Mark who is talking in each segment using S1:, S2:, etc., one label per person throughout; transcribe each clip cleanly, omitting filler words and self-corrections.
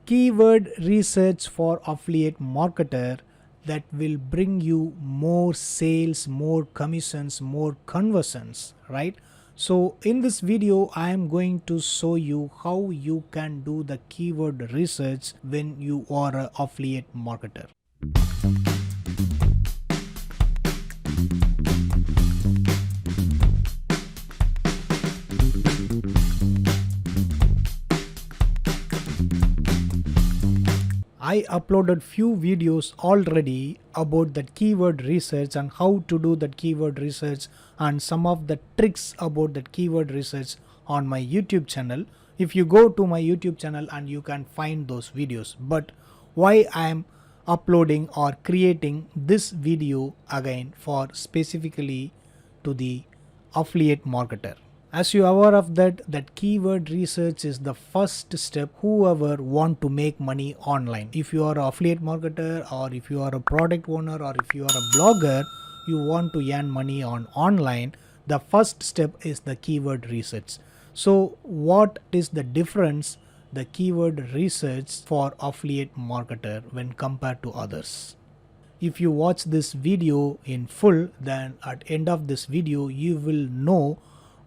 S1: keyword research for affiliate marketer that will bring you more sales, more commissions, more conversions, right? So in this video I am going to show you how you can do the keyword research when you are an affiliate marketer. I uploaded few videos already about that keyword research and how to do that keyword research and some of the tricks about that keyword research on my YouTube channel. If you go to my YouTube channel and you can find those videos. But why I am uploading or creating this video again for specifically to the affiliate marketer? As you are aware of that keyword research is the first step whoever want to make money online. If you are an affiliate marketer or if you are a product owner or if you are a blogger, you want to earn money on online, the first step is the keyword research. So what is the difference the keyword research for affiliate marketer when compared to others? If you watch this video in full, then at end of this video you will know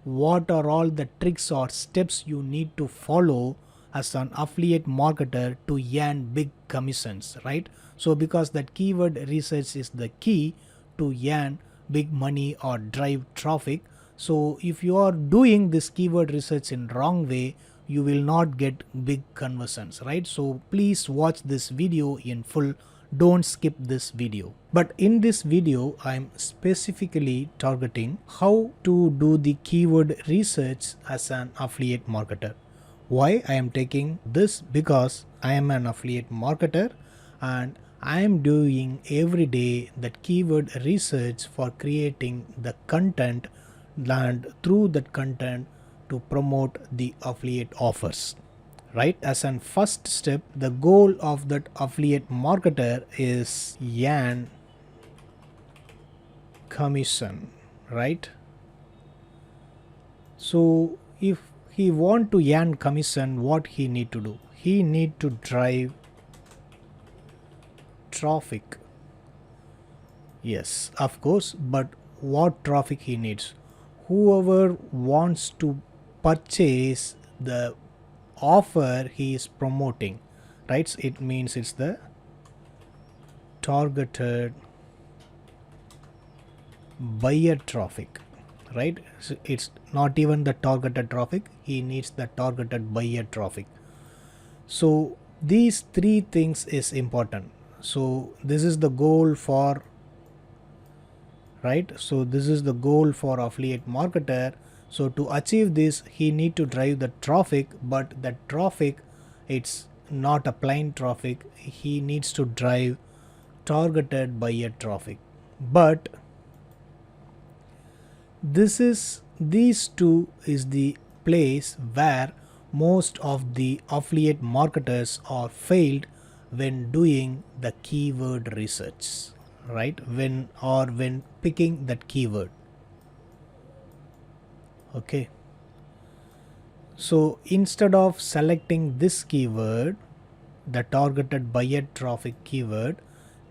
S1: what are all the tricks or steps you need to follow as an affiliate marketer to earn big commissions, right? So because that keyword research is the key to earn big money or drive traffic. So if you are doing this keyword research in wrong way, you will not get big conversions, right? So please watch this video in full. Don't skip this video. But in this video I am specifically targeting how to do the keyword research as an affiliate marketer. Why I am taking this? Because I am an affiliate marketer and I am doing every day that keyword research for creating the content and through that content to promote the affiliate offers. Right, as an first step, the goal of that affiliate marketer is earn commission, right? So if he want to earn commission, what he need to do? He need to drive traffic. Yes, of course, but what traffic he needs? Whoever wants to purchase the offer he is promoting, right? It means it's the targeted buyer traffic, right? So it's not even the targeted traffic, he needs the targeted buyer traffic. So these three things is important. So this is the goal for, right? So this is the goal for affiliate marketer. So to achieve this, he need to drive the traffic, but that traffic, it's not a plain traffic. He needs to drive targeted buyer traffic. But these two is the place where most of the affiliate marketers are failed when doing the keyword research, right? When picking that keyword. Okay, so instead of selecting this keyword, the targeted buyer traffic keyword,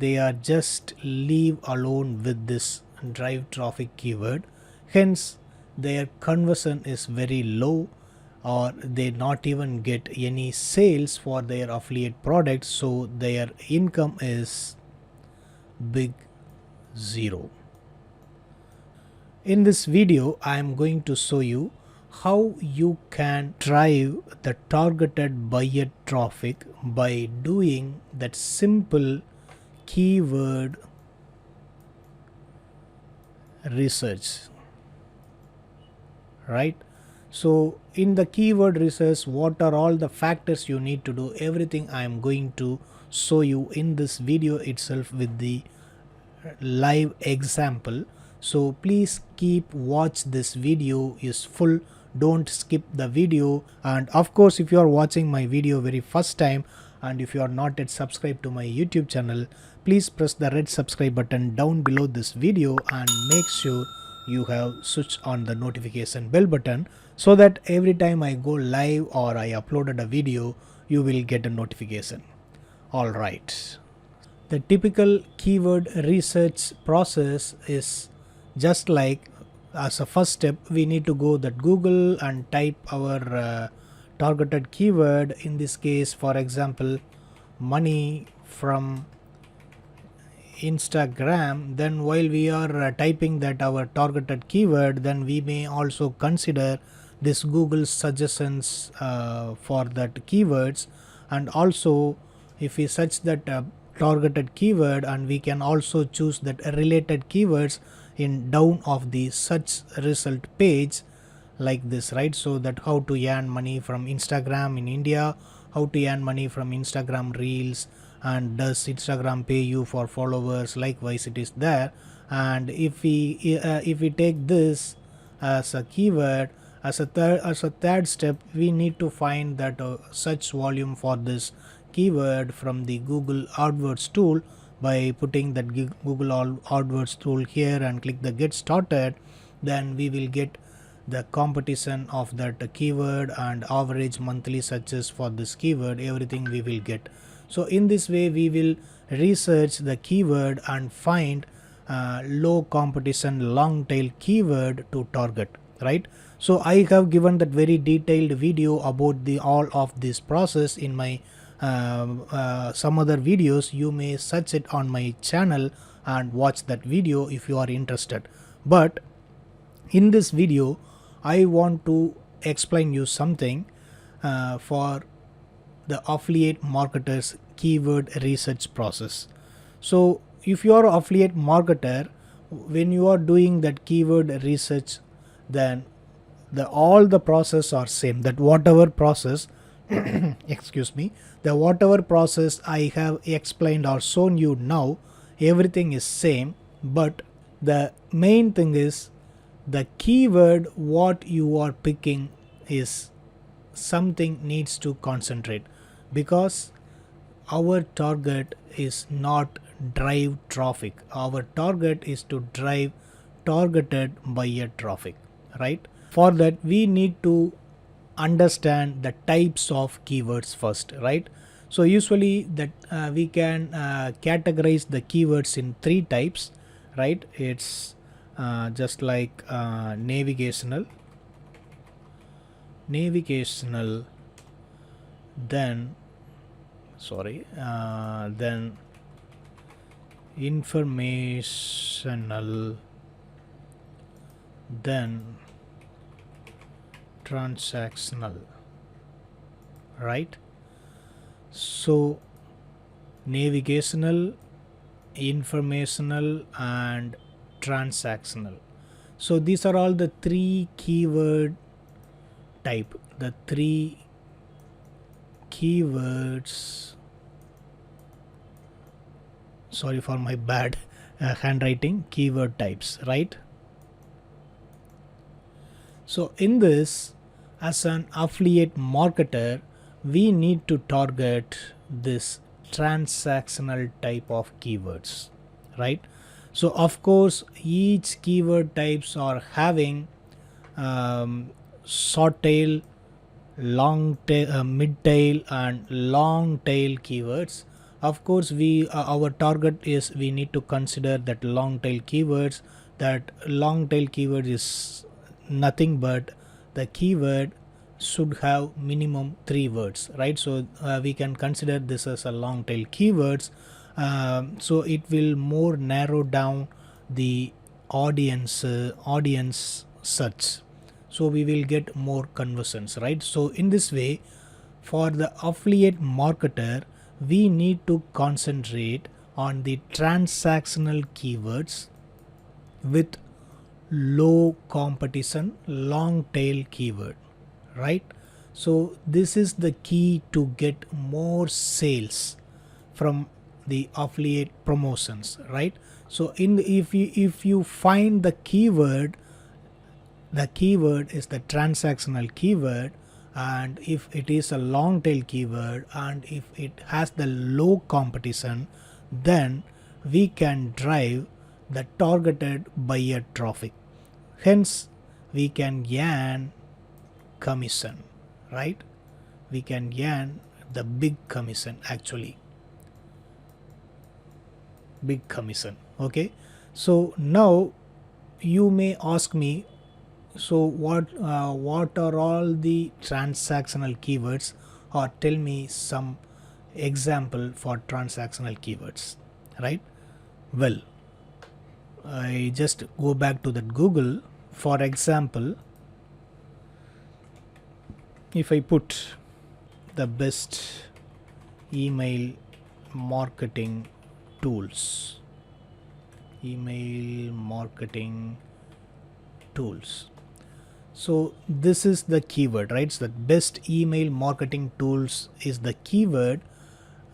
S1: they are just leave alone with this drive traffic keyword. Hence their conversion is very low or they not even get any sales for their affiliate products. So their income is big zero. In this video, I am going to show you how you can drive the targeted buyer traffic by doing that simple keyword research, right? So in the keyword research, what are all the factors you need to do? Everything I am going to show you in this video itself with the live example. So please keep watch this video is full, don't skip the video. And of course, if you are watching my video very first time and if you are not yet subscribed to my YouTube channel, please press the red subscribe button down below this video and make sure you have switched on the notification bell button so that every time I go live or I uploaded a video, you will get a notification. All right. The typical keyword research process is just like, as a first step we need to go that Google and type our targeted keyword. In this case, for example, money from Instagram. Then while we are typing that our targeted keyword, then we may also consider this Google suggestions for that keywords. And also if we search that targeted keyword, and we can also choose that related keywords in down of the search result page, like this, right? So that how to earn money from Instagram in India, how to earn money from Instagram reels, and does Instagram pay you for followers, likewise it is there. And if we take this as a keyword, as a third step, we need to find that search volume for this keyword from the Google AdWords tool by putting that Google AdWords tool here and click the get started. Then we will get the competition of that keyword and average monthly searches for this keyword, everything we will get. So in this way we will research the keyword and find low competition long tail keyword to target, right? So I have given that very detailed video about the all of this process in my some other videos. You may search it on my channel and watch that video if you are interested. But in this video I want to explain you something for the affiliate marketers keyword research process. So if you are an affiliate marketer, when you are doing that keyword research, then all the process are same, that whatever process excuse me, the whatever process I have explained or shown you now, everything is same. But the main thing is the keyword what you are picking is something needs to concentrate, because our target is not drive traffic, our target is to drive targeted buyer traffic, right? For that we need to understand the types of keywords first, right? So usually that we can categorize the keywords in three types, right? It's just like navigational, then then informational, then transactional, right? So navigational, informational and transactional. So these are all the three keyword type, the three keywords, sorry for my bad handwriting, keyword types, right? So in this, as an affiliate marketer, we need to target this transactional type of keywords, right? So of course each keyword types are having short tail, long tail, mid tail and long tail keywords. Of course we our target is we need to consider that long tail keywords. That long tail keyword is nothing but the keyword should have minimum 3 words, right? So we can consider this as a long tail keywords. So it will more narrow down the audience search, so we will get more conversions, right? So in this way, for the affiliate marketer, we need to concentrate on the transactional keywords with low competition long tail keyword, right? So this is the key to get more sales from the affiliate promotions, right? So if you find the keyword is the transactional keyword, and if it is a long tail keyword and if it has the low competition, then we can drive the targeted buyer traffic, hence we can earn commission, right? We can earn the big commission, actually big commission. Okay, so now you may ask me, so what are all the transactional keywords, or tell me some example for transactional keywords, right? Well, I just go back to that Google. For example, if I put the best email marketing tools, email marketing tools, so this is the keyword, right? So the best email marketing tools is the keyword.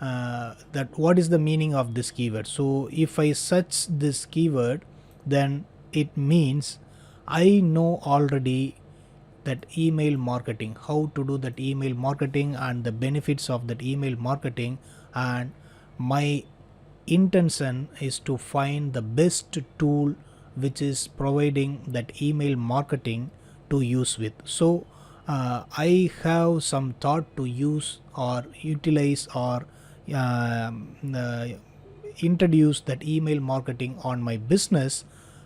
S1: That what is the meaning of this keyword? So if I search this keyword, then it means I know already that email marketing, how to do that email marketing and the benefits of that email marketing, and my intention is to find the best tool which is providing that email marketing to use with. So I have some thought to use or utilize or introduce that email marketing on my business.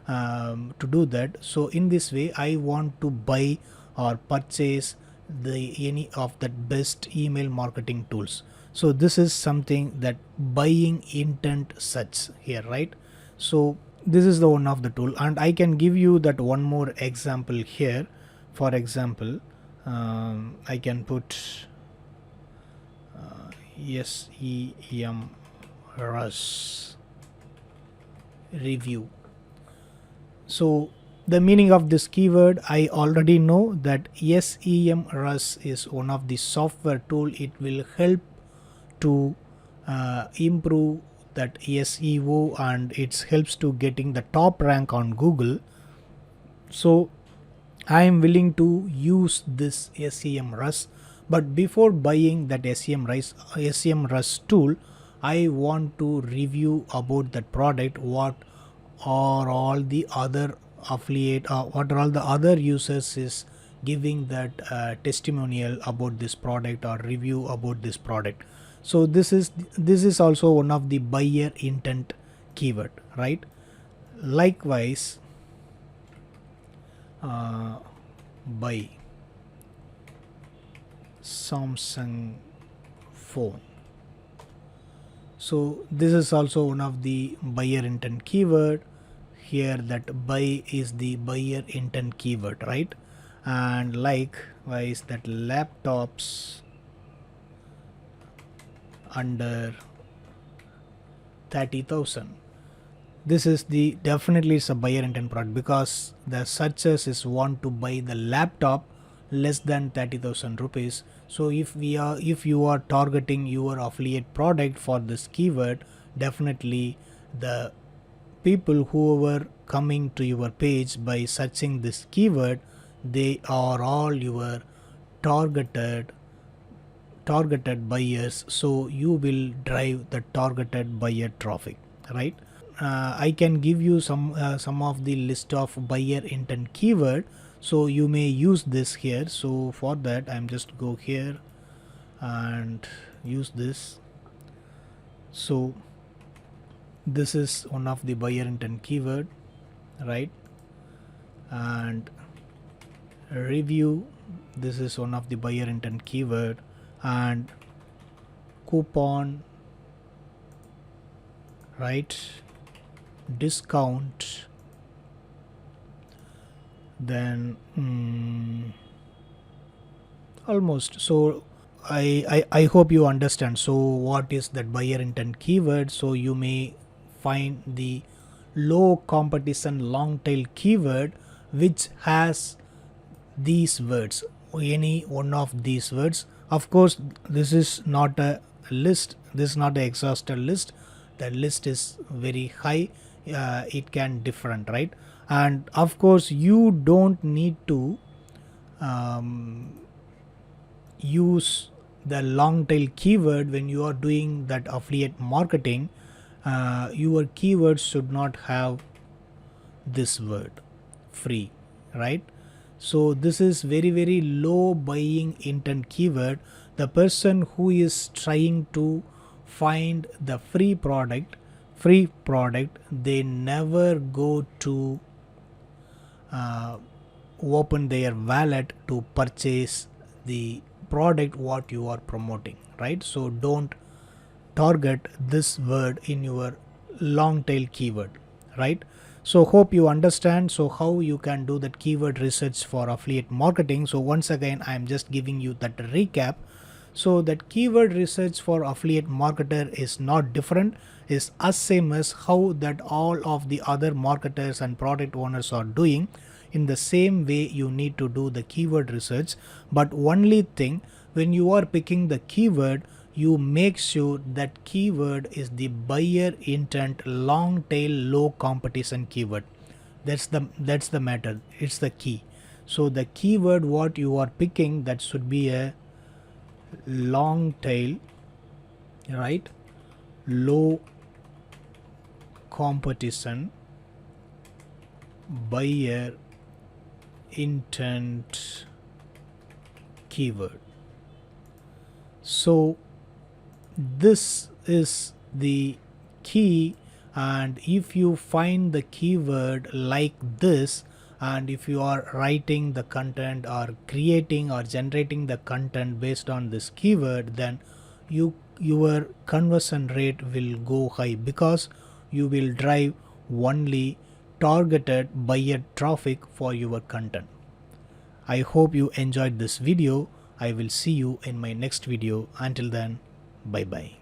S1: To do that, so in this way I want to buy or purchase the any of that best email marketing tools. So this is something that buying intent search here, right? So this is the one of the tool, and I can give you that one more example here. For example, I can put SEM rush review. So the meaning of this keyword, I already know that SEM rush is one of the software tool. It will help to improve that SEO, and it helps to getting the top rank on Google. So I am willing to use this SEM rush, but before buying that SEM rush tool, I want to review about that product. What are all the other affiliate, what are all the other users is giving that testimonial about this product or review about this product. So this is also one of the buyer intent keyword, right? Likewise, buy Samsung phone. So this is also one of the buyer intent keyword. Here that buy is the buyer intent keyword, right? And likewise that laptops under 30,000. This is the definitely is a buyer intent product, because the searchers is want to buy the laptop less than 30,000 rupees. So if you are targeting your affiliate product for this keyword, definitely the people who were coming to your page by searching this keyword, they are all your targeted buyers. So you will drive the targeted buyer traffic, right? I can give you some of the list of buyer intent keyword, so you may use this here. So for that I'm just go here and use this. So this is one of the buyer intent keyword, right? And review, this is one of the buyer intent keyword, and coupon, right? Discount, then almost. So I hope you understand. So what is that buyer intent keyword? So you may find the low competition long tail keyword which has these words, any one of these words. Of course this is not a list, this is not an exhausted list, the list is very high. It can different, right? And of course you don't need to use the long tail keyword when you are doing that affiliate marketing. Your keywords should not have this word free, right? So this is very low buying intent keyword. The person who is trying to find the free product, they never go to open their wallet to purchase the product what you are promoting, right? So don't target this word in your long tail keyword, right? So hope you understand so how you can do that keyword research for affiliate marketing. So once again I am just giving you that recap. So that keyword research for affiliate marketer is not different, is as same as how that all of the other marketers and product owners are doing. In the same way you need to do the keyword research, but only thing, when you are picking the keyword, you make sure that keyword is the buyer intent long tail low competition keyword. That's the matter, it's the key. So the keyword what you are picking, that should be a long tail, right, low competition buyer intent keyword. So this is the key, and if you find the keyword like this, and if you are writing the content or creating or generating the content based on this keyword, then your conversion rate will go high, because you will drive only targeted buyer traffic for your content. I hope you enjoyed this video. I will see you in my next video. Until then, bye bye.